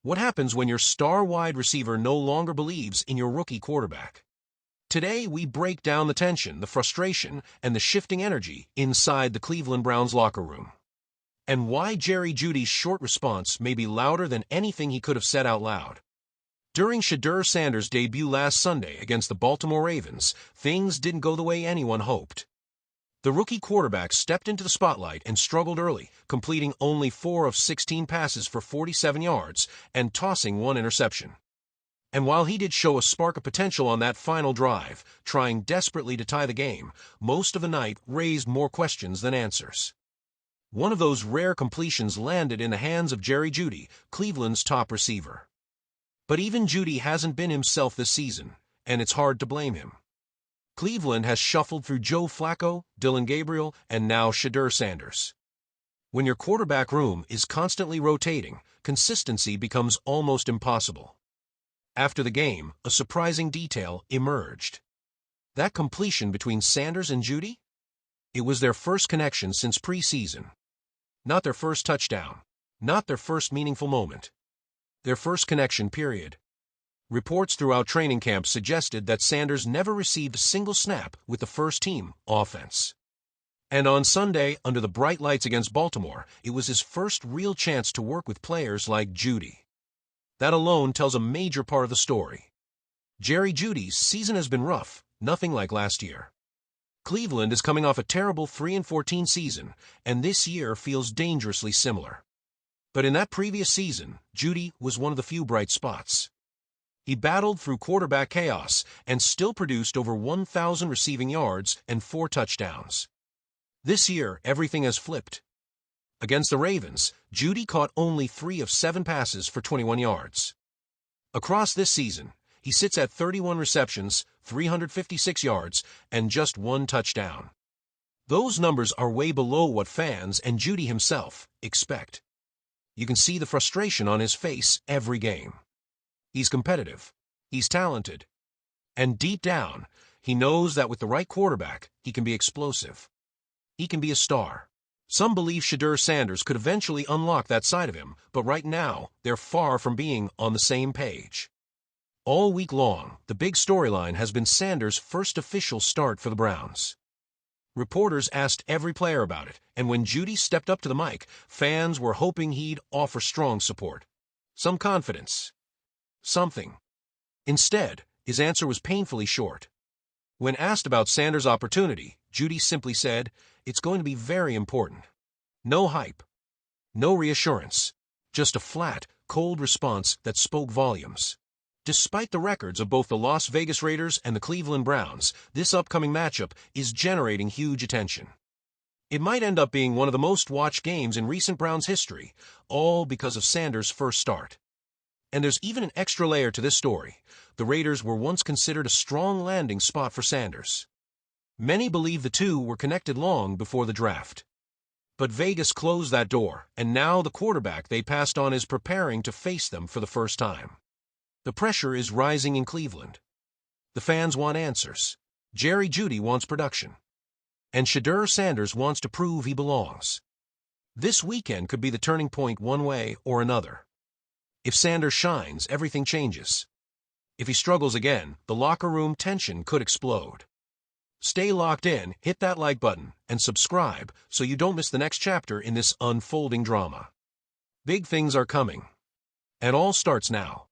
What happens when your star wide receiver no longer believes in your rookie quarterback? Today, we break down the tension, the frustration, and the shifting energy inside the Cleveland Browns locker room. And why Jeudy's short response may be louder than anything he could have said out loud. During Shedeur Sanders' debut last Sunday against the Baltimore Ravens, things didn't go the way anyone hoped. The rookie quarterback stepped into the spotlight and struggled early, completing only 4 of 16 passes for 47 yards and tossing 1 interception. And while he did show a spark of potential on that final drive, trying desperately to tie the game, most of the night raised more questions than answers. One of those rare completions landed in the hands of Jeudy, Cleveland's top receiver. But even Jeudy hasn't been himself this season, and it's hard to blame him. Cleveland has shuffled through Joe Flacco, Dillon Gabriel, and now Shedeur Sanders. When your quarterback room is constantly rotating, consistency becomes almost impossible. After the game, a surprising detail emerged. That completion between Sanders and Jeudy? It was their first connection since preseason. Not their first touchdown. Not their first meaningful moment. Their first connection, period. Reports throughout training camp suggested that Sanders never received a single snap with the first-team offense. And on Sunday, under the bright lights against Baltimore, it was his first real chance to work with players like Jeudy. That alone tells a major part of the story. Jeudy's season has been rough, nothing like last year. Cleveland is coming off a terrible 3-14 season, and this year feels dangerously similar. But in that previous season, Jeudy was one of the few bright spots. He battled through quarterback chaos and still produced over 1,000 receiving yards and 4 touchdowns. This year, everything has flipped. Against the Ravens, Jeudy caught only 3 of 7 passes for 21 yards. Across this season, he sits at 31 receptions, 356 yards, and just 1 touchdown. Those numbers are way below what fans and Jeudy himself expect. You can see the frustration on his face every game. He's competitive. He's talented. And deep down, he knows that with the right quarterback, he can be explosive. He can be a star. Some believe Shedeur Sanders could eventually unlock that side of him, but right now, they're far from being on the same page. All week long, the big storyline has been Sanders' first official start for the Browns. Reporters asked every player about it, and when Jeudy stepped up to the mic, fans were hoping he'd offer strong support. Some confidence. Something. Instead, his answer was painfully short. When asked about Sanders' opportunity, Jeudy simply said, "It's going to be very important." No hype. No reassurance. Just a flat, cold response that spoke volumes. Despite the records of both the Las Vegas Raiders and the Cleveland Browns, this upcoming matchup is generating huge attention. It might end up being one of the most watched games in recent Browns history, all because of Sanders' first start. And there's even an extra layer to this story. The Raiders were once considered a strong landing spot for Sanders. Many believe the two were connected long before the draft. But Vegas closed that door, and now the quarterback they passed on is preparing to face them for the first time. The pressure is rising in Cleveland. The fans want answers. Jeudy wants production. And Shedeur Sanders wants to prove he belongs. This weekend could be the turning point one way or another. If Sanders shines, everything changes. If he struggles again, the locker room tension could explode. Stay locked in, hit that like button, and subscribe so you don't miss the next chapter in this unfolding drama. Big things are coming. And all starts now.